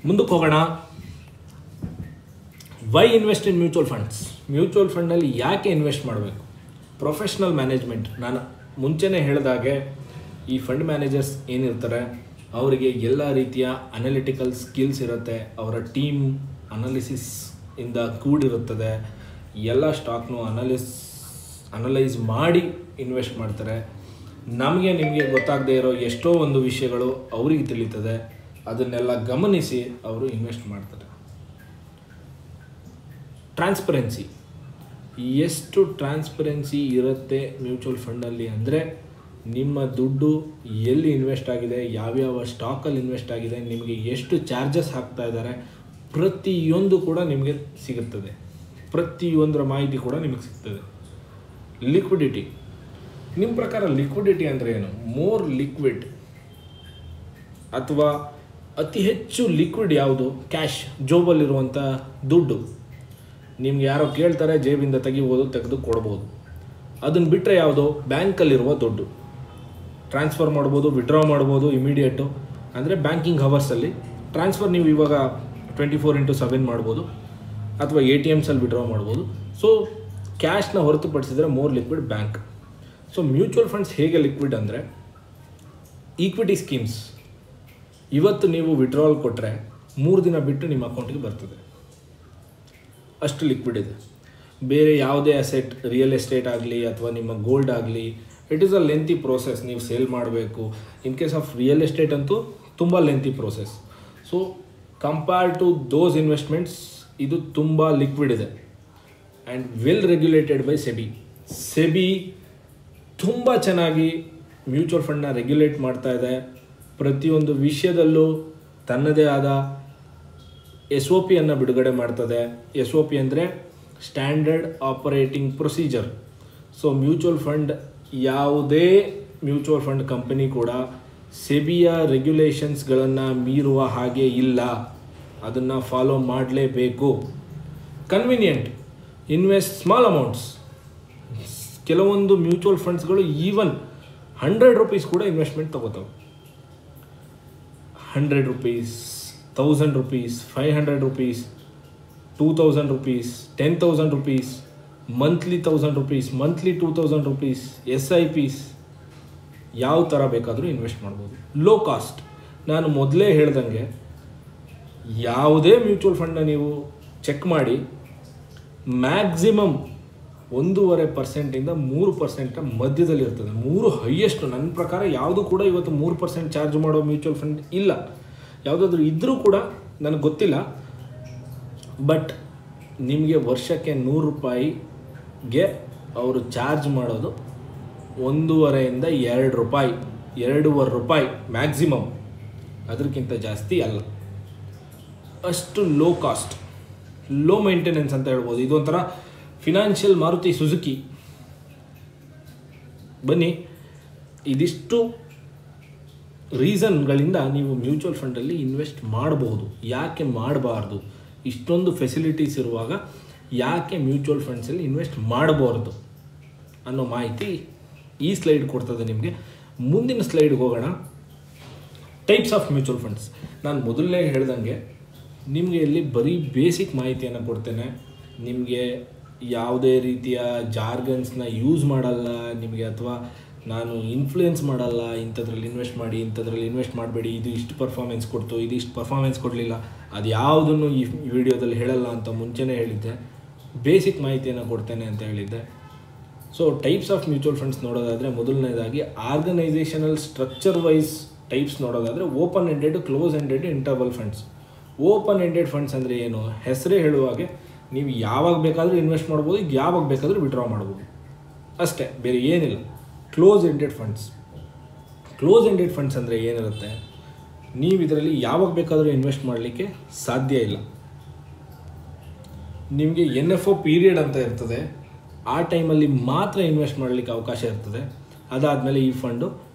ಮುಂದಕ್ಕೆ ಹೋಗೋಣ. Why invest in mutual funds? Mutual ಫಂಡಲ್ಲಿ ಯಾಕೆ ಇನ್ವೆಸ್ಟ್ ಮಾಡಬೇಕು? Professional management. ನಾನು ಮುಂಚೆನೇ ಹೇಳಿದಾಗೆ ಈ ಫಂಡ್ ಮ್ಯಾನೇಜರ್ಸ್ ಏನಿರ್ತಾರೆ ಅವರಿಗೆ ಎಲ್ಲ ರೀತಿಯ ಅನಾಲಿಟಿಕಲ್ ಸ್ಕಿಲ್ಸ್ ಇರುತ್ತೆ. ಅವರ ಟೀಮ್ ಅನಾಲಿಸಿಸ್ ಇಂದ ಕೂಡಿರುತ್ತದೆ. ಎಲ್ಲ ಸ್ಟಾಕ್ನು ಅನಲೈಸ್ ಮಾಡಿ ಇನ್ವೆಸ್ಟ್ ಮಾಡ್ತಾರೆ. ನಿಮಗೆ ಗೊತ್ತಾಗದೇ ಇರೋ ಎಷ್ಟೋ ಒಂದು ವಿಷಯಗಳು ಅವರಿಗೆ ತಿಳಿತದೆ. ಅದನ್ನೆಲ್ಲ ಗಮನಿಸಿ ಅವರು ಇನ್ವೆಸ್ಟ್ ಮಾಡ್ತಾರೆ. ಟ್ರಾನ್ಸ್ಪರೆನ್ಸಿ. ಎಷ್ಟು ಟ್ರಾನ್ಸ್ಪರೆನ್ಸಿ ಇರುತ್ತೆ ಮ್ಯೂಚುವಲ್ ಫಂಡಲ್ಲಿ ಅಂದರೆ ನಿಮ್ಮ ದುಡ್ಡು ಎಲ್ಲಿ ಇನ್ವೆಸ್ಟ್ ಆಗಿದೆ, ಯಾವ್ಯಾವ ಸ್ಟಾಕಲ್ಲಿ ಇನ್ವೆಸ್ಟ್ ಆಗಿದೆ, ನಿಮಗೆ ಎಷ್ಟು ಚಾರ್ಜಸ್ ಹಾಕ್ತಾ ಇದ್ದಾರೆ, ಪ್ರತಿಯೊಂದು ಕೂಡ ನಿಮಗೆ ಸಿಗುತ್ತದೆ. ಪ್ರತಿಯೊಂದರ ಮಾಹಿತಿ ಕೂಡ ನಿಮಗೆ ಸಿಗ್ತದೆ. ಲಿಕ್ವಿಡಿಟಿ. ನಿಮ್ಮ ಪ್ರಕಾರ ಲಿಕ್ವಿಡಿಟಿ ಅಂದರೆ ಏನು? ಮೋರ್ ಲಿಕ್ವಿಡ್ ಅಥವಾ ಅತಿ ಹೆಚ್ಚು ಲಿಕ್ವಿಡ್ ಯಾವುದು? ಕ್ಯಾಶ್, ಜೋಬಲ್ಲಿರುವಂಥ ದುಡ್ಡು. ನಿಮ್ಗೆ ಯಾರೋ ಕೇಳ್ತಾರೆ, ಜೇಬಿಂದ ತೆಗಿಬೋದು, ತೆಗೆದು ಕೊಡ್ಬೋದು. ಅದನ್ನು ಬಿಟ್ಟರೆ ಯಾವುದು? ಬ್ಯಾಂಕಲ್ಲಿರುವ ದುಡ್ಡು. ಟ್ರಾನ್ಸ್ಫರ್ ಮಾಡ್ಬೋದು, ವಿಡ್ರಾ ಮಾಡ್ಬೋದು ಇಮಿಡಿಯೇಟು. ಅಂದರೆ ಬ್ಯಾಂಕಿಂಗ್ ಹವರ್ಸಲ್ಲಿ ಟ್ರಾನ್ಸ್ಫರ್ ನೀವು ಇವಾಗ 24/7 ಮಾಡ್ಬೋದು, ಅಥವಾ ATMಸಲ್ಲಿ ವಿಡ್ರಾ ಮಾಡ್ಬೋದು. ಸೊ ಕ್ಯಾಶ್ನ ಹೊರತುಪಡಿಸಿದರೆ more liquid bank. So mutual funds ಹೇಗೆ ಲಿಕ್ವಿಡ್ ಅಂದರೆ, ಈಕ್ವಿಟಿ ಸ್ಕೀಮ್ಸ್. ಇವತ್ತು ನೀವು ವಿಡ್ರಾವಲ್ ಕೊಟ್ಟರೆ 3 ದಿನ ಬಿಟ್ಟು ನಿಮ್ಮ ಅಕೌಂಟಿಗೆ ಬರ್ತದೆ. ಅಷ್ಟು ಲಿಕ್ವಿಡ್ ಇದೆ. ಬೇರೆ ಯಾವುದೇ ಅಸೆಟ್, ರಿಯಲ್ ಎಸ್ಟೇಟ್ ಆಗಲಿ ಅಥವಾ ನಿಮ್ಮ ಗೋಲ್ಡ್ ಆಗಲಿ, it is a lengthy process. ನೀವು ಸೇಲ್ ಮಾಡಬೇಕು. In case of real estate ಅಂತೂ ತುಂಬ lengthy process. So compared to those investments ಇದು ತುಂಬ ಲಿಕ್ವಿಡ್ ಇದೆ. And well regulated by SEBI ತುಂಬ ಚೆನ್ನಾಗಿ ಮ್ಯೂಚುವಲ್ ಫಂಡ್ನ ರೆಗ್ಯುಲೇಟ್ ಮಾಡ್ತಾ ಇದೆ. ಪ್ರತಿಯೊಂದು ವಿಷಯದಲ್ಲೂ ತನ್ನದೇ ಆದ SOP ಅನ್ನು ಬಿಡುಗಡೆ ಮಾಡ್ತದೆ. SOP ಅಂದರೆ standard operating procedure. So mutual fund, ಯಾವುದೇ ಮ್ಯೂಚುವಲ್ ಫಂಡ್ ಕಂಪನಿ ಕೂಡ ಸೆಬಿಯ ರೆಗ್ಯುಲೇಷನ್ಸ್ಗಳನ್ನು ಮೀರುವ ಹಾಗೆ ಇಲ್ಲ. ಅದನ್ನು ಫಾಲೋ ಮಾಡಲೇಬೇಕು. ಕನ್ವೀನಿಯೆಂಟ್. Invest small amounts. ಕೆಲವೊಂದು ಮ್ಯೂಚುವಲ್ ಫಂಡ್ಸ್ಗಳು ಈವನ್ 100 ರೂಪೀಸ್ ಕೂಡ ಇನ್ವೆಸ್ಟ್ಮೆಂಟ್ ತಗೋತಾವೆ. 100 rupees, 1000 rupees, 500 rupees, 2000 rupees, 10,000 rupees, monthly 1000 rupees, monthly 2000 rupees, SIPs, ಯಾವ ಥರ ಬೇಕಾದರೂ ಇನ್ವೆಸ್ಟ್ ಮಾಡ್ಬೋದು. Low cost. ನಾನು ಮೊದಲೇ ಹೇಳ್ದಂಗೆ ಯಾವುದೇ ಮ್ಯೂಚುವಲ್ ಫಂಡ್ನ ನೀವು ಚೆಕ್ ಮಾಡಿ, ಮ್ಯಾಕ್ಸಿಮಮ್ 1.5% 3% ಮಧ್ಯದಲ್ಲಿರ್ತದೆ. 3 ಹೈಯೆಸ್ಟ್. ನನ್ನ ಪ್ರಕಾರ ಯಾವುದು ಕೂಡ ಇವತ್ತು 3% ಚಾರ್ಜ್ ಮಾಡೋ ಮ್ಯೂಚುವಲ್ ಫಂಡ್ ಇಲ್ಲ. ಯಾವುದಾದ್ರೂ ಇದ್ದರೂ ಕೂಡ ನನಗೆ ಗೊತ್ತಿಲ್ಲ. ಬಟ್ ನಿಮಗೆ ವರ್ಷಕ್ಕೆ 100 ರೂಪಾಯಿಗೆ ಅವರು ಚಾರ್ಜ್ ಮಾಡೋದು 1.5 to 2 ರೂಪಾಯಿ, 2.5 ರೂಪಾಯಿ ಮ್ಯಾಕ್ಸಿಮಮ್. ಅದಕ್ಕಿಂತ ಜಾಸ್ತಿ ಅಲ್ಲ. ಅಷ್ಟು ಲೋ ಕಾಸ್ಟ್, ಲೋ ಮೇಂಟೆನೆನ್ಸ್ ಅಂತ ಹೇಳ್ಬೋದು. ಇದೊಂಥರ ಫಿನಾನ್ಷಿಯಲ್ ಮಾರುತಿ ಸುಜುಕಿ. ಬನ್ನಿ, ಇದಿಷ್ಟು ರೀಸನ್ಗಳಿಂದ ನೀವು ಮ್ಯೂಚುವಲ್ ಫಂಡಲ್ಲಿ ಇನ್ವೆಸ್ಟ್ ಮಾಡಬಹುದು. ಯಾಕೆ ಮಾಡಬಾರ್ದು? ಇಷ್ಟೊಂದು ಫೆಸಿಲಿಟೀಸ್ ಇರುವಾಗ ಯಾಕೆ ಮ್ಯೂಚುವಲ್ ಫಂಡ್ಸಲ್ಲಿ ಇನ್ವೆಸ್ಟ್ ಮಾಡಬಾರ್ದು ಅನ್ನೋ ಮಾಹಿತಿ ಈ ಸ್ಲೈಡ್ ಕೊಡ್ತದೆ ನಿಮಗೆ. ಮುಂದಿನ ಸ್ಲೈಡ್ಗೆ ಹೋಗೋಣ. Types of mutual funds. ನಾನು ಮೊದಲನೇ ಹೇಳ್ದಂಗೆ ನಿಮಗೆ ಇಲ್ಲಿ ಬರೀ ಬೇಸಿಕ್ ಮಾಹಿತಿಯನ್ನು ಕೊಡ್ತೇನೆ. ನಿಮಗೆ ಯಾವುದೇ ರೀತಿಯ ಜಾರ್ಗನ್ಸ್ನ ಯೂಸ್ ಮಾಡಲ್ಲ ನಿಮಗೆ, ಅಥವಾ ನಾನು ಇನ್ಫ್ಲೂಯೆನ್ಸ್ ಮಾಡಲ್ಲ. ಇಂಥದ್ರಲ್ಲಿ ಇನ್ವೆಸ್ಟ್ ಮಾಡಿ, ಇಂಥದ್ರಲ್ಲಿ ಇನ್ವೆಸ್ಟ್ ಮಾಡಬೇಡಿ, ಇದು ಇಷ್ಟು ಪರ್ಫಾರ್ಮೆನ್ಸ್ ಕೊಡ್ತು, ಇದು ಇಷ್ಟು ಪರ್ಫಾರ್ಮೆನ್ಸ್ ಕೊಡಲಿಲ್ಲ, ಅದು ಯಾವುದನ್ನು ಈ ವಿಡಿಯೋದಲ್ಲಿ ಹೇಳಲ್ಲ ಅಂತ ಮುಂಚೆನೇ ಹೇಳಿದ್ದೆ. ಬೇಸಿಕ್ ಮಾಹಿತಿಯನ್ನು ಕೊಡ್ತೇನೆ ಅಂತ ಹೇಳಿದ್ದೆ. So types of mutual funds ನೋಡೋದಾದರೆ, ಮೊದಲನೇದಾಗಿ ಆರ್ಗನೈಸೇಷನಲ್ ಸ್ಟ್ರಕ್ಚರ್ ವೈಸ್ ಟೈಪ್ಸ್ ನೋಡೋದಾದರೆ open ended, close ended, interval funds. Open ended funds ಅಂದರೆ ಏನು? ಹೆಸರೇ ಹೇಳುವಾಗೆ ನೀವು ಯಾವಾಗ ಬೇಕಾದರೂ ಇನ್ವೆಸ್ಟ್ ಮಾಡ್ಬೋದು, ಯಾವಾಗ ಬೇಕಾದರೂ ವಿಡ್ರಾ ಮಾಡ್ಬೋದು, ಅಷ್ಟೇ, ಬೇರೆ ಏನಿಲ್ಲ. Close ended funds. Close ended funds ಅಂದರೆ ಏನಿರುತ್ತೆ? ನೀವು ಇದರಲ್ಲಿ ಯಾವಾಗ ಬೇಕಾದರೂ ಇನ್ವೆಸ್ಟ್ ಮಾಡಲಿಕ್ಕೆ ಸಾಧ್ಯ ಇಲ್ಲ. ನಿಮಗೆ NFO ಪೀರಿಯಡ್ ಅಂತ ಇರ್ತದೆ. ಆ ಟೈಮಲ್ಲಿ ಮಾತ್ರ ಇನ್ವೆಸ್ಟ್ ಮಾಡಲಿಕ್ಕೆ ಅವಕಾಶ ಇರ್ತದೆ. ಅದಾದಮೇಲೆ ಈ ಫಂಡು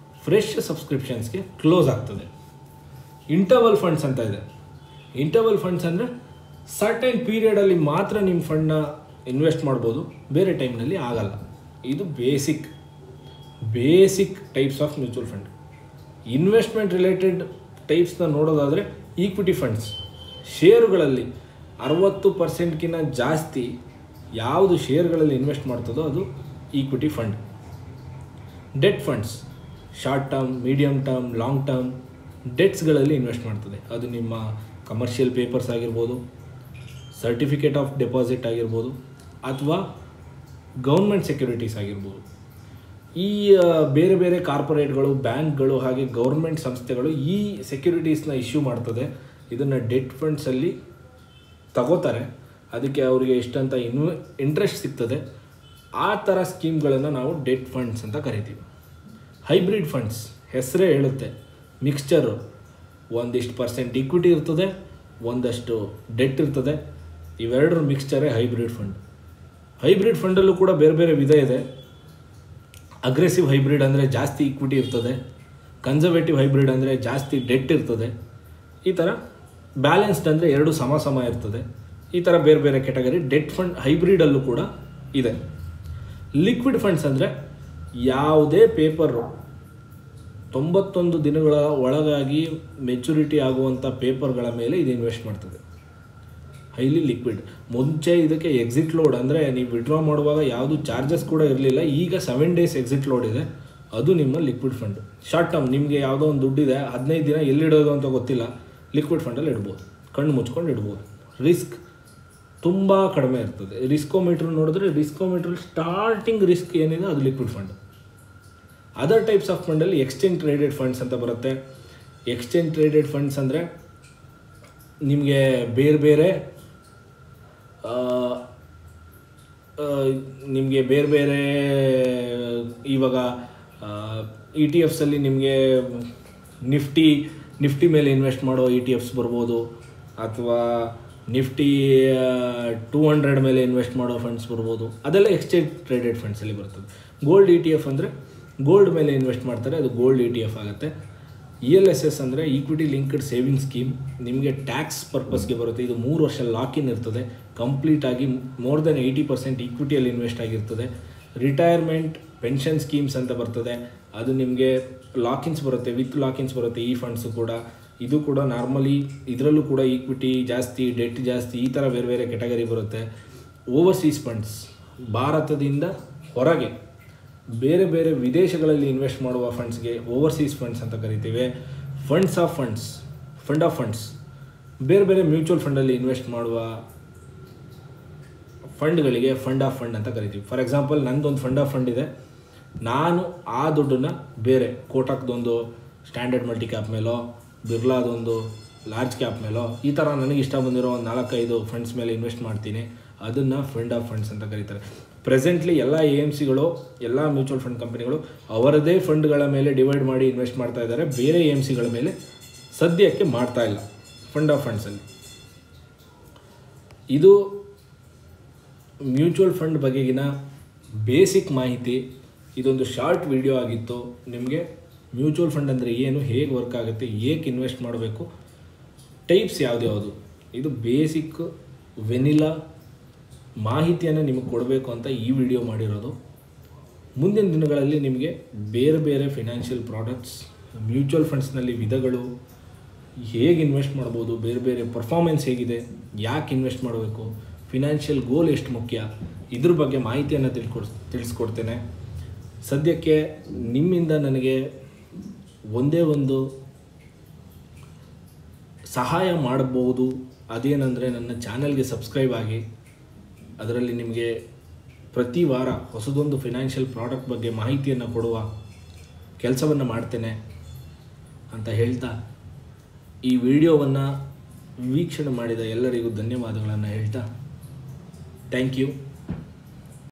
ಫ್ರೆಶ್ ಸಬ್ಸ್ಕ್ರಿಪ್ಷನ್ಸ್ಗೆ ಕ್ಲೋಸ್ ಆಗ್ತದೆ. ಇಂಟರ್ವಲ್ ಫಂಡ್ಸ್ ಅಂತ ಇದೆ. ಇಂಟರ್ವಲ್ ಫಂಡ್ಸ್ ಅಂದರೆ ಸರ್ಟೈನ್ ಪೀರಿಯಡಲ್ಲಿ ಮಾತ್ರ ನಿಮ್ಮ ಫಂಡ್ನ ಇನ್ವೆಸ್ಟ್ ಮಾಡ್ಬೋದು, ಬೇರೆ ಟೈಮ್ನಲ್ಲಿ ಆಗಲ್ಲ. ಇದು basic types of mutual fund. Investment related ಟೈಪ್ಸ್ನ ನೋಡೋದಾದರೆ ಈಕ್ವಿಟಿ ಫಂಡ್ಸ್. ಶೇರುಗಳಲ್ಲಿ 60%ಗಿಂತ ಜಾಸ್ತಿ ಯಾವುದು ಶೇರ್ಗಳಲ್ಲಿ ಇನ್ವೆಸ್ಟ್ ಮಾಡ್ತದೋ ಅದು equity fund. Debt funds short term, medium term, long term ಡೆಟ್ಸ್ಗಳಲ್ಲಿ ಇನ್ವೆಸ್ಟ್ ಮಾಡ್ತದೆ. ಅದು ನಿಮ್ಮ ಕಮರ್ಷಿಯಲ್ ಪೇಪರ್ಸ್ ಆಗಿರ್ಬೋದು, ಸರ್ಟಿಫಿಕೇಟ್ ಆಫ್ ಡೆಪಾಸಿಟ್ ಆಗಿರ್ಬೋದು, ಅಥವಾ ಗೌರ್ಮೆಂಟ್ ಸೆಕ್ಯೂರಿಟೀಸ್ ಆಗಿರ್ಬೋದು. ಈ ಬೇರೆ ಬೇರೆ ಕಾರ್ಪೊರೇಟ್ಗಳು, ಬ್ಯಾಂಕ್ಗಳು, ಹಾಗೆ ಗೌರ್ಮೆಂಟ್ ಸಂಸ್ಥೆಗಳು ಈ ಸೆಕ್ಯೂರಿಟೀಸ್ನ ಇಶ್ಯೂ ಮಾಡ್ತದೆ. ಇದನ್ನು ಡೆಟ್ ಫಂಡ್ಸಲ್ಲಿ ತಗೋತಾರೆ. ಅದಕ್ಕೆ ಅವರಿಗೆ ಎಷ್ಟಂತ ಇಂಟ್ರೆಸ್ಟ್ ಸಿಗ್ತದೆ. ಆ ಥರ ಸ್ಕೀಮ್ಗಳನ್ನು ನಾವು ಡೆಟ್ ಫಂಡ್ಸ್ ಅಂತ ಕರಿತೀವಿ. ಹೈಬ್ರಿಡ್ ಫಂಡ್ಸ್ ಹೆಸರೇ ಹೇಳುತ್ತೆ, ಮಿಕ್ಸ್ಚರು. ಒಂದಿಷ್ಟು % ಈಕ್ವಿಟಿ ಇರ್ತದೆ, ಒಂದಷ್ಟು ಡೆಟ್ ಇರ್ತದೆ. ಇವೆರಡರ ಮಿಕ್ಸ್ಚರೇ ಹೈಬ್ರಿಡ್ ಫಂಡ್. ಹೈಬ್ರಿಡ್ ಫಂಡಲ್ಲೂ ಕೂಡ ಬೇರೆ ಬೇರೆ ವಿಧ ಇದೆ. ಅಗ್ರೆಸಿವ್ ಹೈಬ್ರಿಡ್ ಅಂದರೆ ಜಾಸ್ತಿ ಈಕ್ವಿಟಿ ಇರ್ತದೆ, ಕನ್ಸರ್ವೇಟಿವ್ ಹೈಬ್ರಿಡ್ ಅಂದರೆ ಜಾಸ್ತಿ ಡೆಟ್ ಇರ್ತದೆ. ಈ ಥರ ಬ್ಯಾಲೆನ್ಸ್ಡ್ ಅಂದರೆ ಎರಡು ಸಮ ಇರ್ತದೆ. ಈ ಥರ ಬೇರೆ ಬೇರೆ ಕ್ಯಾಟಗರಿ ಡೆಟ್ ಫಂಡ್ ಹೈಬ್ರಿಡಲ್ಲೂ ಕೂಡ ಇದೆ. ಲಿಕ್ವಿಡ್ ಫಂಡ್ಸ್ ಅಂದರೆ ಯಾವುದೇ ಪೇಪರು 91 ದಿನಗಳ ಒಳಗಾಗಿ ಮೆಚುರಿಟಿ ಆಗುವಂಥ ಪೇಪರ್ಗಳ ಮೇಲೆ ಇದು ಇನ್ವೆಸ್ಟ್ ಮಾಡ್ತದೆ. Highly liquid. ಮುಂಚೆ ಇದಕ್ಕೆ ಎಕ್ಸಿಟ್ ಲೋಡ್ ಅಂದರೆ ನೀವು ವಿಡ್ರಾ ಮಾಡುವಾಗ ಯಾವುದು ಚಾರ್ಜಸ್ ಕೂಡ ಇರಲಿಲ್ಲ. ಈಗ 7 days ಎಕ್ಸಿಟ್ ಲೋಡ್ ಇದೆ. ಅದು ನಿಮ್ಮ ಲಿಕ್ವಿಡ್ ಫಂಡ್. ಶಾರ್ಟ್ ಟರ್ಮ್, ನಿಮಗೆ ಯಾವುದೋ ಒಂದು ದುಡ್ಡಿದೆ, 15 ದಿನ ಎಲ್ಲಿಡೋದು ಅಂತ ಗೊತ್ತಿಲ್ಲ, ಲಿಕ್ವಿಡ್ ಫಂಡಲ್ಲಿ ಇಡ್ಬೋದು, ಕಣ್ಣು ಮುಚ್ಕೊಂಡು ಇಡ್ಬೋದು. ರಿಸ್ಕ್ ತುಂಬ ಕಡಿಮೆ ಇರ್ತದೆ. ರಿಸ್ಕೋಮೀಟ್ರ್ ನೋಡಿದ್ರೆ ರಿಸ್ಕೋಮೀಟ್ರಲ್ಲಿ ಸ್ಟಾರ್ಟಿಂಗ್ ರಿಸ್ಕ್ ಏನಿದೆ ಅದು liquid fund. Other types of ಫಂಡಲ್ಲಿ ಎಕ್ಸ್ಚೇಂಜ್ ಟ್ರೇಡೆಡ್ ಫಂಡ್ಸ್ ಅಂತ ಬರುತ್ತೆ. ಎಕ್ಸ್ಚೇಂಜ್ ಟ್ರೇಡೆಡ್ ಫಂಡ್ಸ್ ಅಂದರೆ ನಿಮಗೆ ಬೇರೆ ಬೇರೆ ಇವಾಗ ETFsಲ್ಲಿ ನಿಮಗೆ ನಿಫ್ಟಿ ಮೇಲೆ ಇನ್ವೆಸ್ಟ್ ಮಾಡೋ ETFs ಬರ್ಬೋದು, ಅಥವಾ ನಿಫ್ಟಿ 200 ಮೇಲೆ ಇನ್ವೆಸ್ಟ್ ಮಾಡೋ ಫಂಡ್ಸ್ ಬರ್ಬೋದು. ಅದೆಲ್ಲ ಎಕ್ಸ್ಚೇಂಜ್ ಟ್ರೇಡೆಡ್ ಫಂಡ್ಸಲ್ಲಿ ಬರ್ತದೆ. ಗೋಲ್ಡ್ ETF ಅಂದರೆ ಗೋಲ್ಡ್ ಮೇಲೆ ಇನ್ವೆಸ್ಟ್ ಮಾಡ್ತಾರೆ, ಅದು ಗೋಲ್ಡ್ ETF ಆಗುತ್ತೆ. ELSS ಅಂದರೆ ಈಕ್ವಿಟಿ ಲಿಂಕ್ಡ್ ಸೇವಿಂಗ್ ಸ್ಕೀಮ್. ನಿಮಗೆ ಟ್ಯಾಕ್ಸ್ ಪರ್ಪಸ್ಗೆ ಬರುತ್ತೆ. ಇದು 3 ವರ್ಷ ಲಾಕಿನ್ ಇರ್ತದೆ. ಕಂಪ್ಲೀಟಾಗಿ ಮೋರ್ ದೆನ್ 80% ಈಕ್ವಿಟಿಯಲ್ಲಿ ಇನ್ವೆಸ್ಟ್ ಆಗಿರ್ತದೆ. ರಿಟೈರ್ಮೆಂಟ್ ಪೆನ್ಷನ್ ಸ್ಕೀಮ್ಸ್ ಅಂತ ಬರ್ತದೆ. ಅದು ನಿಮಗೆ ಲಾಕಿನ್ಸ್ ಬರುತ್ತೆ, ವಿತ್ ಲಾಕಿನ್ಸ್ ಬರುತ್ತೆ. ಈ ಫಂಡ್ಸು ಕೂಡ, ಇದು ಕೂಡ ನಾರ್ಮಲಿ ಇದರಲ್ಲೂ ಕೂಡ ಈಕ್ವಿಟಿ ಜಾಸ್ತಿ, ಡೆಟ್ ಜಾಸ್ತಿ, ಈ ಥರ ಬೇರೆ ಬೇರೆ ಕ್ಯಾಟಗರಿ ಬರುತ್ತೆ. ಓವರ್ಸೀಸ್ ಫಂಡ್ಸ್, ಭಾರತದಿಂದ ಹೊರಗೆ ಬೇರೆ ಬೇರೆ ವಿದೇಶಗಳಲ್ಲಿ ಇನ್ವೆಸ್ಟ್ ಮಾಡುವ ಫಂಡ್ಸ್ಗೆ ಓವರ್ಸೀಸ್ ಫಂಡ್ಸ್ ಅಂತ ಕರಿತೀವಿ. ಫಂಡ್ ಆಫ್ ಫಂಡ್ಸ್ ಬೇರೆ ಬೇರೆ ಮ್ಯೂಚುವಲ್ ಫಂಡಲ್ಲಿ ಇನ್ವೆಸ್ಟ್ ಮಾಡುವ ಫಂಡ್ಗಳಿಗೆ ಫಂಡ್ ಆಫ್ ಫಂಡ್ ಅಂತ ಕರಿತೀವಿ. ಫಾರ್ ಎಕ್ಸಾಂಪಲ್, ನನ್ನದೊಂದು ಫಂಡ್ ಆಫ್ ಫಂಡ್ ಇದೆ. ನಾನು ಆ ದುಡ್ಡನ್ನು ಬೇರೆ ಕೋಟಕ್ದೊಂದು ಸ್ಟ್ಯಾಂಡರ್ಡ್ ಮಲ್ಟಿ ಕ್ಯಾಪ್ ಮೇಲೋ, ಬಿರ್ಲಾದೊಂದು ಲಾರ್ಜ್ ಕ್ಯಾಪ್ ಮೇಲೋ, ಈ ಥರ ನನಗೆ ಇಷ್ಟ ಬಂದಿರೋ ಒಂದು 4-5 ಫಂಡ್ಸ್ ಮೇಲೆ ಇನ್ವೆಸ್ಟ್ ಮಾಡ್ತೀನಿ. ಅದನ್ನು ಫಂಡ್ ಆಫ್ ಫಂಡ್ಸ್ ಅಂತ ಕರೀತಾರೆ. ಪ್ರೆಸೆಂಟ್ಲಿ ಎಲ್ಲ AMCಗಳು, ಎಲ್ಲ ಮ್ಯೂಚುವಲ್ ಫಂಡ್ ಕಂಪನಿಗಳು ಅವರದೇ ಫಂಡ್ಗಳ ಮೇಲೆ ಡಿವೈಡ್ ಮಾಡಿ ಇನ್ವೆಸ್ಟ್ ಮಾಡ್ತಾ ಇದ್ದಾರೆ. ಬೇರೆ AMCಗಳ ಮೇಲೆ ಸದ್ಯಕ್ಕೆ ಮಾಡ್ತಾ ಇಲ್ಲ ಫಂಡ್ ಆಫ್ ಫಂಡ್ಸಲ್ಲಿ. ಇದು ಮ್ಯೂಚುವಲ್ ಫಂಡ್ ಬಗೆಗಿನ ಬೇಸಿಕ್ ಮಾಹಿತಿ. ಇದೊಂದು ಶಾರ್ಟ್ ವಿಡಿಯೋ ಆಗಿತ್ತು. ನಿಮಗೆ ಮ್ಯೂಚುವಲ್ ಫಂಡ್ ಅಂದರೆ ಏನು, ಹೇಗೆ ವರ್ಕ್ ಆಗುತ್ತೆ, ಹೇಗೆ ಇನ್ವೆಸ್ಟ್ ಮಾಡಬೇಕು, ಟೈಪ್ಸ್ ಯಾವುದು, ಇದು ಬೇಸಿಕ್ ವೆನಿಲಾ ಮಾಹಿತಿಯನ್ನು ನಿಮಗೆ ಕೊಡಬೇಕು ಅಂತ ಈ ವಿಡಿಯೋ ಮಾಡಿರೋದು. ಮುಂದಿನ ದಿನಗಳಲ್ಲಿ ನಿಮಗೆ ಬೇರೆ ಬೇರೆ ಫಿನಾನ್ಷಿಯಲ್ ಪ್ರಾಡಕ್ಟ್ಸ್, ಮ್ಯೂಚುವಲ್ ಫಂಡ್ಸ್ನಲ್ಲಿ ವಿಧಗಳು, ಹೇಗೆ ಇನ್ವೆಸ್ಟ್ ಮಾಡ್ಬೋದು, ಬೇರೆ ಬೇರೆ ಪರ್ಫಾರ್ಮೆನ್ಸ್ ಹೇಗಿದೆ, ಯಾಕೆ ಇನ್ವೆಸ್ಟ್ ಮಾಡಬೇಕು, ಫಿನಾನ್ಷಿಯಲ್ ಗೋಲ್ ಎಷ್ಟು ಮುಖ್ಯ, ಇದ್ರ ಬಗ್ಗೆ ಮಾಹಿತಿಯನ್ನು ತಿಳಿಸ್ಕೊಡ್ತೇನೆ. ಸದ್ಯಕ್ಕೆ ನಿಮ್ಮಿಂದ ನನಗೆ ಒಂದೇ ಒಂದು ಸಹಾಯ ಮಾಡಬಹುದು. ಅದೇನೆಂದರೆ ನನ್ನ ಚಾನಲ್ಗೆ ಸಬ್ಸ್ಕ್ರೈಬ್ ಆಗಿ. ಅದರಲ್ಲಿ ನಿಮಗೆ ಪ್ರತಿ ವಾರ ಹೊಸದೊಂದು ಫಿನಾನ್ಷಿಯಲ್ ಪ್ರಾಡಕ್ಟ್ ಬಗ್ಗೆ ಮಾಹಿತಿಯನ್ನು ಕೊಡುವ ಕೆಲಸವನ್ನು ಮಾಡ್ತೇನೆ ಅಂತ ಹೇಳ್ತಾ, ಈ ವಿಡಿಯೋವನ್ನು ವೀಕ್ಷಣೆ ಮಾಡಿದ ಎಲ್ಲರಿಗೂ ಧನ್ಯವಾದಗಳನ್ನು ಹೇಳ್ತಾ, ಥ್ಯಾಂಕ್ ಯು.